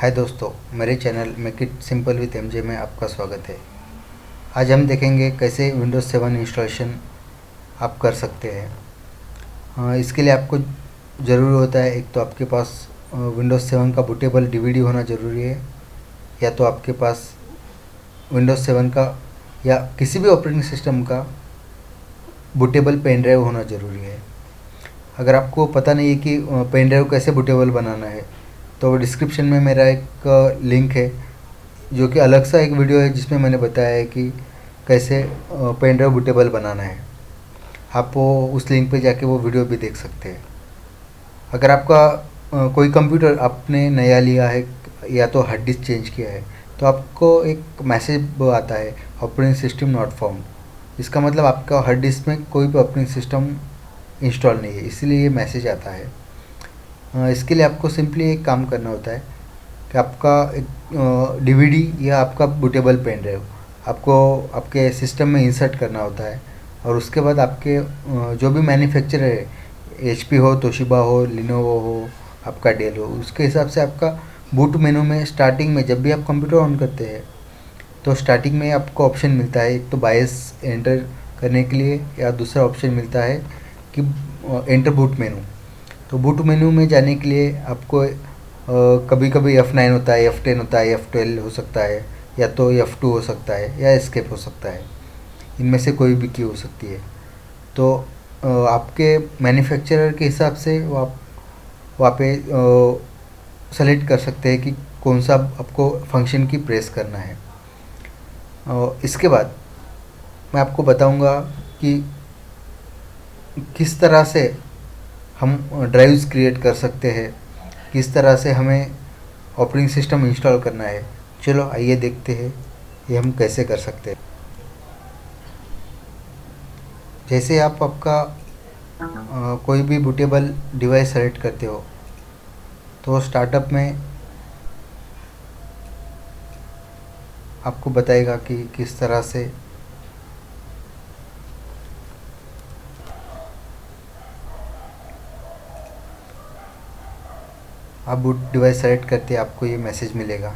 हाय दोस्तों, मेरे channel make it simple with MJ में आपका स्वागत है। आज हम देखेंगे कैसे विंडोज़ 7 इंस्टॉलेशन आप कर सकते हैं। इसके लिए आपको ज़रूरी होता है, एक तो आपके पास विंडोज़ 7 का बूटेबल डीवीडी होना ज़रूरी है, या तो आपके पास विंडोज़ 7 का या किसी भी ऑपरेटिंग सिस्टम का बूटेबल पेन ड्राइव होना ज़रूरी है। अगर आपको पता नहीं है कि पेन ड्राइव कैसे बूटेबल बनाना है, तो डिस्क्रिप्शन में मेरा एक लिंक है, जो कि अलग सा एक वीडियो है जिसमें मैंने बताया है कि कैसे पेन ड्राइव बूटेबल बनाना है। आप वो उस लिंक पे जाके वो वीडियो भी देख सकते हैं। अगर आपका कोई कंप्यूटर आपने नया लिया है या तो हार्ड डिस्क चेंज किया है, तो आपको एक मैसेज आता है, ऑपरेटिंग सिस्टम नॉट फाउंड। इसका मतलब आपका हार्ड डिस्क में कोई भी ऑपरेटिंग सिस्टम इंस्टॉल नहीं है, इसीलिए ये मैसेज आता है। इसके लिए आपको सिंपली एक काम करना होता है कि आपका एक डीवीडी या आपका बूटेबल पेन ड्राइव आपको आपके सिस्टम में इंसर्ट करना होता है, और उसके बाद आपके जो भी मैन्युफैक्चरर है, एचपी हो, तोशिबा हो, लिनोवो हो, आपका डेल हो, उसके हिसाब से आपका बूट मेनू में स्टार्टिंग में जब भी आप कंप्यूटर ऑन करते हैं तो स्टार्टिंग में आपको ऑप्शन मिलता है, एक तो बायस एंटर करने के लिए, या दूसरा ऑप्शन मिलता है कि एंटर बूट मेनू। तो बूट मेनू में जाने के लिए आपको कभी कभी F9 होता है, F10 होता है, F12 हो सकता है, या तो F2 हो सकता है, या एस्केप हो सकता है। इनमें से कोई भी की हो सकती है। तो आपके मैन्युफैक्चरर के हिसाब से वो आप वहाँ पे सेलेक्ट कर सकते हैं कि कौन सा आपको फंक्शन की प्रेस करना है। इसके बाद मैं आपको बताऊंगा कि किस तरह से हम ड्राइव्स क्रिएट कर सकते हैं, किस तरह से हमें ऑपरेटिंग सिस्टम इंस्टॉल करना है। चलो आइए देखते हैं ये हम कैसे कर सकते हैं। जैसे आप आपका कोई भी बूटेबल डिवाइस सेलेक्ट करते हो, तो स्टार्टअप में आपको बताएगा कि किस तरह से आप बूट डिवाइस सेलेक्ट करते आपको ये मैसेज मिलेगा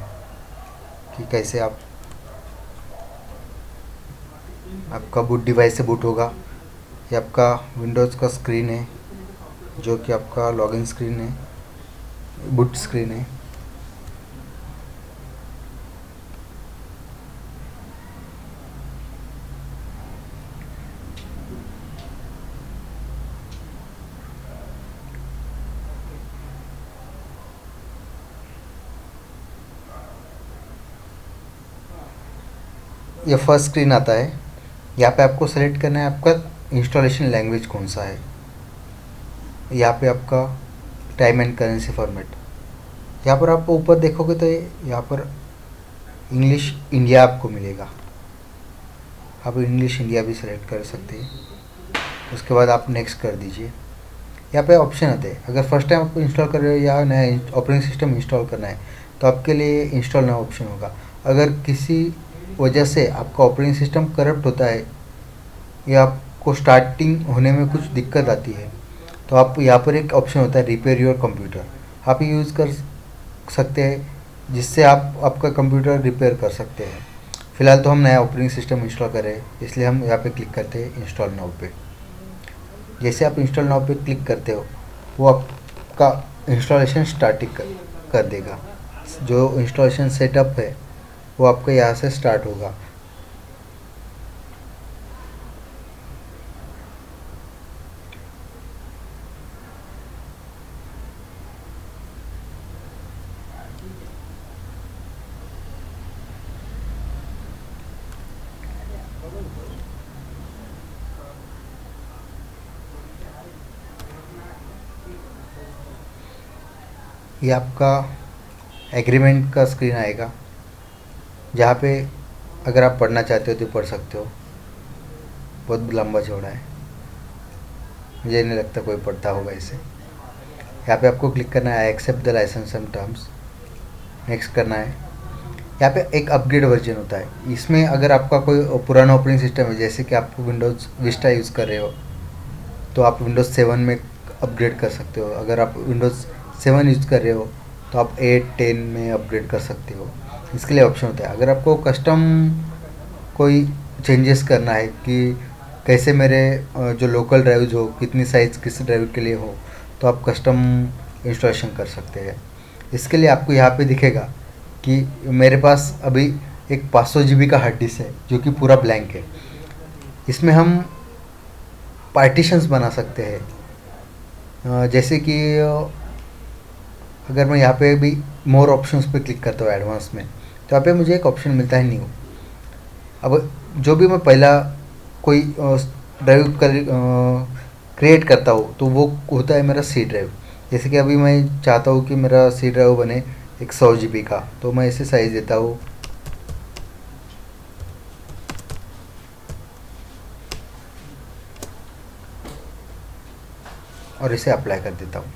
कि कैसे आपका बूट डिवाइस से बूट होगा। ये आपका विंडोज़ का स्क्रीन है, जो कि आपका लॉगिन स्क्रीन है, बूट स्क्रीन है। ये फर्स्ट स्क्रीन आता है। यहाँ पे आपको सेलेक्ट करना है आपका इंस्टॉलेशन लैंग्वेज कौन सा है। यहाँ पे आपका टाइम एंड करेंसी फॉर्मेट, यहाँ पर आप ऊपर देखोगे तो यहाँ पर इंग्लिश इंडिया आपको मिलेगा। आप इंग्लिश इंडिया भी सेलेक्ट कर सकते हैं। उसके बाद आप नेक्स्ट कर दीजिए। यहाँ पे ऑप्शन आते हैं, अगर फर्स्ट टाइम आपको इंस्टॉल कर रहे हो या नया ऑपरेटिंग सिस्टम इंस्टॉल करना है तो आपके लिए इंस्टॉल नाउ ऑप्शन होगा। अगर किसी वजह से आपका ऑपरेटिंग सिस्टम करप्ट होता है या आपको स्टार्टिंग होने में कुछ दिक्कत आती है, तो आप यहाँ पर एक ऑप्शन होता है रिपेयर योर कंप्यूटर, आप ये यूज़ कर सकते हैं, जिससे आप आपका कंप्यूटर रिपेयर कर सकते हैं। फ़िलहाल तो हम नया ऑपरेटिंग सिस्टम इंस्टॉल कर रहे हैं, इसलिए हम यहाँ पे क्लिक करते हैं इंस्टॉल नाउ पे। जैसे आप इंस्टॉल नाउ पे क्लिक करते हो, वो आपका इंस्टॉलेशन स्टार्टिंग कर देगा। जो इंस्टॉलेशन सेटअप है वो आपका यहाँ से स्टार्ट होगा। ये आपका एग्रीमेंट का स्क्रीन आएगा, जहाँ पे अगर आप पढ़ना चाहते हो तो पढ़ सकते हो। बहुत लंबा चौड़ा है, मुझे नहीं लगता कोई पढ़ता होगा इसे। यहाँ पे आपको क्लिक करना है, I accept the license and terms, next करना है। यहाँ पे एक अपग्रेड वर्जन होता है। इसमें अगर आपका कोई पुराना ऑपरेटिंग सिस्टम है, जैसे कि आप विंडोज़ विस्टा यूज़ कर रहे हो, तो आप विंडोज़ 7 में अपग्रेड कर सकते हो। अगर आप विंडोज़ 7 यूज़ कर रहे हो तो आप 8 10 में अपग्रेड कर सकते हो। इसके लिए ऑप्शन होता है। अगर आपको कस्टम कोई चेंजेस करना है कि कैसे मेरे जो लोकल ड्राइव्स हो, कितनी साइज़ किस ड्राइव के लिए हो, तो आप कस्टम इंस्टॉलेशन कर सकते हैं। इसके लिए आपको यहाँ पे दिखेगा कि मेरे पास अभी एक 500 GB का हार्ड डिस्क है जो कि पूरा ब्लैंक है। इसमें हम पार्टीशंस बना सकते हैं। जैसे कि अगर मैं यहाँ पे भी मोर ऑप्शंस पे क्लिक करता हूँ एडवांस में, तो यहाँ पे मुझे एक ऑप्शन मिलता है न्यू। अब जो भी मैं पहला कोई ड्राइव क्रिएट करता हूँ तो वो होता है मेरा सी ड्राइव। जैसे कि अभी मैं चाहता हूँ कि मेरा सी ड्राइव बने एक 100 GB का, तो मैं इसे साइज़ देता हूँ और इसे अप्लाई कर देता हूँ।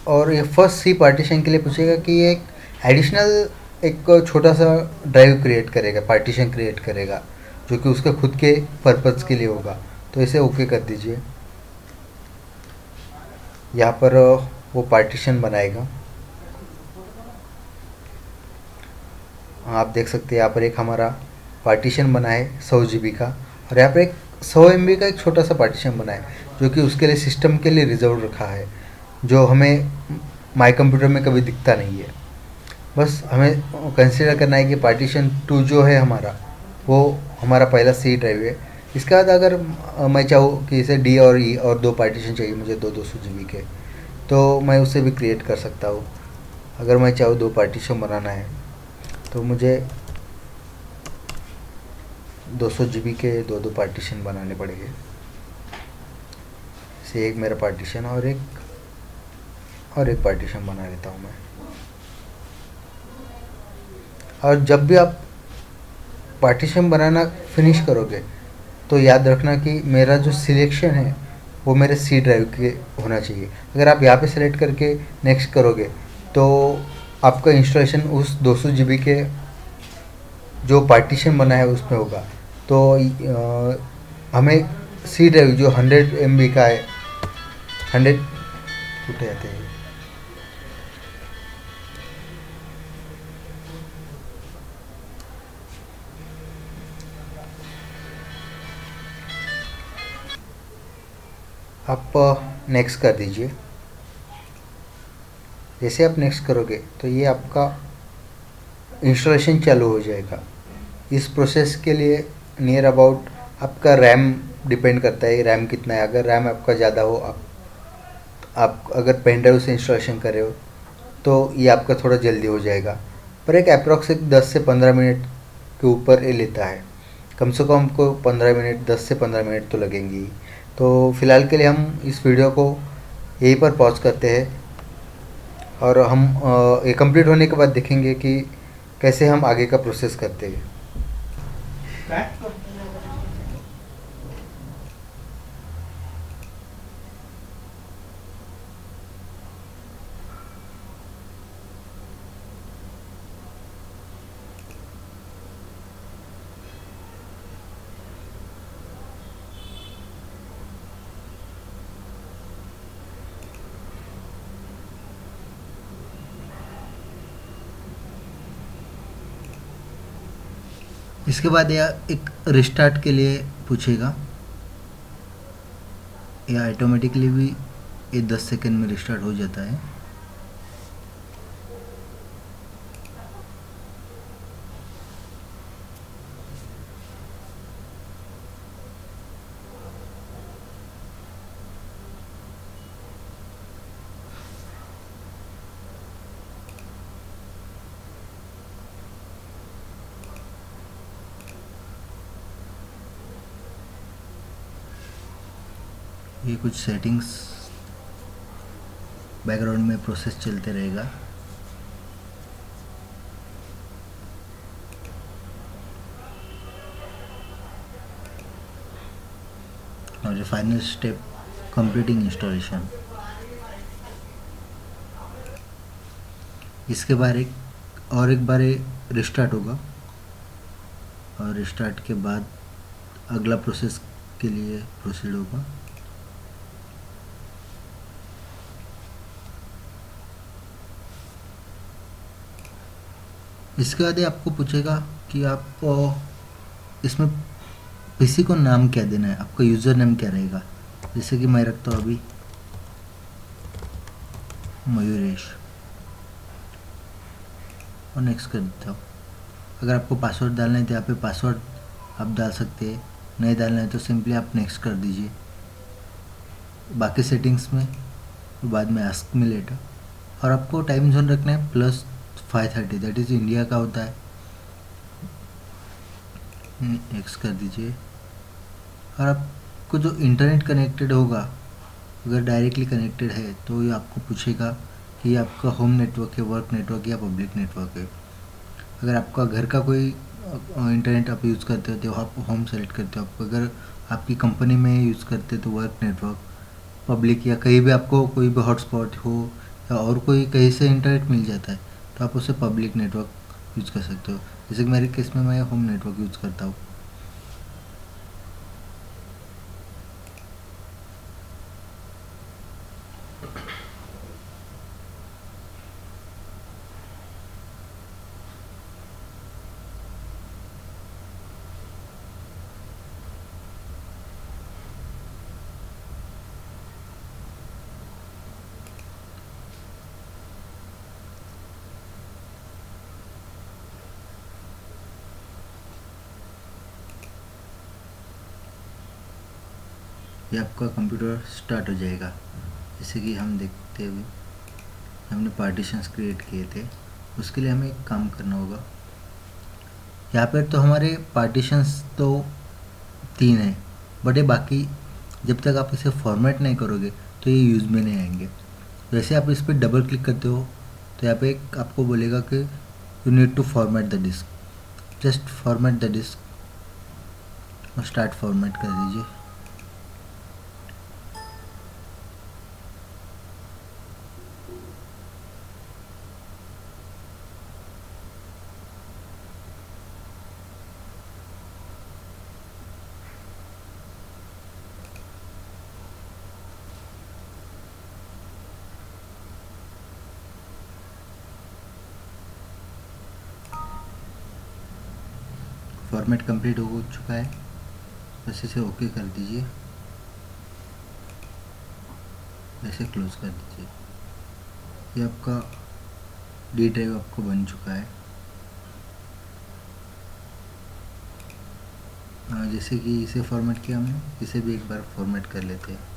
और ये फर्स्ट सी पार्टीशन के लिए पूछेगा कि ये एक एडिशनल एक छोटा सा ड्राइव क्रिएट करेगा, पार्टीशन क्रिएट करेगा जो कि उसके खुद के पर्पज़ के लिए होगा। तो इसे ओके कर दीजिए। यहाँ पर वो पार्टीशन बनाएगा। आप देख सकते हैं यहाँ पर एक हमारा पार्टीशन बना है 100 GB का, और यहाँ पर एक 100 MB का एक छोटा सा पार्टीशन बना है जो कि उसके लिए सिस्टम के लिए रिजर्व रखा है, जो हमें माई कंप्यूटर में कभी दिखता नहीं है। बस हमें कंसिडर करना है कि पार्टीशन 2 जो है हमारा, वो हमारा पहला सी ड्राइव है। इसके बाद अगर मैं चाहूँ कि इसे डी और ई और 2 पार्टीशन चाहिए मुझे 200 GB के, तो मैं उसे भी क्रिएट कर सकता हूँ। अगर मैं चाहूँ 2 पार्टीशन बनाना है तो मुझे 200 GB के 2 पार्टीशन बनाने पड़ेंगे। इसे एक मेरा पार्टीशन और एक पार्टीशन बना लेता हूँ मैं। और जब भी आप पार्टीशन बनाना फिनिश करोगे तो याद रखना कि मेरा जो सिलेक्शन है वो मेरे सी ड्राइव के होना चाहिए। अगर आप यहाँ पे सेलेक्ट करके नेक्स्ट करोगे तो आपका इंस्टॉलेशन उस 200 GB के जो पार्टीशन बना है उसमें होगा। तो हमें सी ड्राइव जो 100 MB का है, 100 टूटे जाते हैं। आप नेक्स्ट कर दीजिए। जैसे आप नेक्स्ट करोगे तो ये आपका इंस्टॉलेशन चालू हो जाएगा। इस प्रोसेस के लिए नियर अबाउट आपका रैम डिपेंड करता है, रैम कितना है। अगर रैम आपका ज़्यादा हो, आप अगर पेन ड्राइव से इंस्टॉलेशन कर रहे हो तो ये आपका थोड़ा जल्दी हो जाएगा, पर एक अप्रॉक्स 10 से 15 मिनट के ऊपर ये लेता है। कम से कम आपको 15 मिनट, 10 से 15 मिनट तो लगेंगे ही। तो फ़िलहाल के लिए हम इस वीडियो को यहीं पर पॉज करते हैं और हम ये कंप्लीट होने के बाद देखेंगे कि कैसे हम आगे का प्रोसेस करते हैं। इसके बाद यह एक रिस्टार्ट के लिए पूछेगा। यह ऑटोमेटिकली भी ये 10 सेकंड में रिस्टार्ट हो जाता है। ये कुछ सेटिंग्स बैकग्राउंड में प्रोसेस चलते रहेगा। और जो फाइनल स्टेप कंप्लीटिंग इंस्टॉलेशन। इसके बाद एक बार रिस्टार्ट होगा और रिस्टार्ट के बाद अगला प्रोसेस के लिए प्रोसीड होगा। इसके बाद ये आपको पूछेगा कि आप इसमें पीसी को नाम क्या देना है, आपका यूज़र नेम क्या रहेगा। जैसे कि मैं रखता हूँ अभी मयूरेश और नेक्स्ट कर देता हूँ। अगर आपको पासवर्ड डालना है तो यहाँ पे पासवर्ड आप डाल सकते हैं, नहीं डालना है तो सिंपली आप नेक्स्ट कर दीजिए। बाकी सेटिंग्स में बाद में आस्क मी लेटर। और आपको टाइम जोन रखना है +5:30, दैट इज़ इंडिया का होता है। नेक्स्ट कर दीजिए। और आपको जो इंटरनेट कनेक्टेड होगा, अगर डायरेक्टली कनेक्टेड है तो ये आपको पूछेगा कि ये आपका होम नेटवर्क है, वर्क नेटवर्क या पब्लिक नेटवर्क है। अगर आपका घर का कोई इंटरनेट आप यूज़ करते हो तो आप होम सेलेक्ट करते हो। आपको अगर आपकी कंपनी में यूज़ करते तो वर्क नेटवर्क, पब्लिक या कहीं भी आपको कोई भी हॉटस्पॉट हो या और कोई कहीं से इंटरनेट मिल जाता है तो आप उसे पब्लिक नेटवर्क यूज़ कर सकते हो। जैसे कि मेरे केस में मैं होम नेटवर्क यूज़ करता हूँ। ये आपका कंप्यूटर स्टार्ट हो जाएगा। जैसे कि हम देखते हुए हमने पार्टीशंस क्रिएट किए थे, उसके लिए हमें एक काम करना होगा। यहाँ पर तो हमारे पार्टीशंस तो 3 हैं, बट ये बाकी जब तक आप इसे फॉर्मेट नहीं करोगे तो ये यूज़ में नहीं आएंगे। वैसे आप इस पर डबल क्लिक करते हो तो यहाँ पे आपको बोलेगा कि you need to format the disk. Just format the disk और स्टार्ट फॉर्मेट कर दीजिए। फॉर्मेट कंप्लीट हो चुका है, बस इसे ओके कर दीजिए, ऐसे क्लोज कर दीजिए। ये आपका डी ड्राइव आपको बन चुका है। जैसे कि इसे फॉर्मेट किया हमने, इसे भी एक बार फॉर्मेट कर लेते हैं।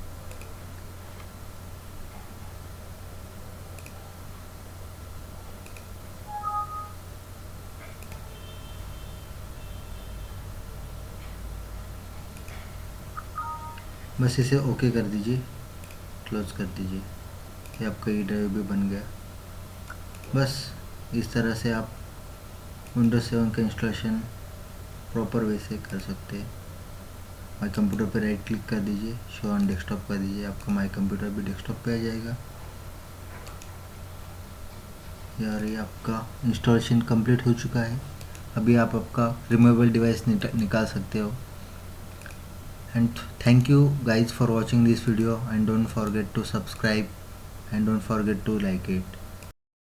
बस इसे ओके कर दीजिए, क्लोज कर दीजिए। ये आपका ई ड्राइव भी बन गया। बस इस तरह से आप विंडोज 7 का इंस्टॉलेशन प्रॉपर वे से कर सकते हैं। माई कंप्यूटर पर राइट क्लिक कर दीजिए, शो ऑन डेस्कटॉप कर दीजिए, आपका माई कंप्यूटर भी डेस्कटॉप पे आ जाएगा। यार ये आपका इंस्टॉलेशन कंप्लीट हो चुका है। अभी आप आपका रिमूवेबल डिवाइस निकाल सकते हो। And thank you guys for watching this video, and don't forget to subscribe and don't forget to like it.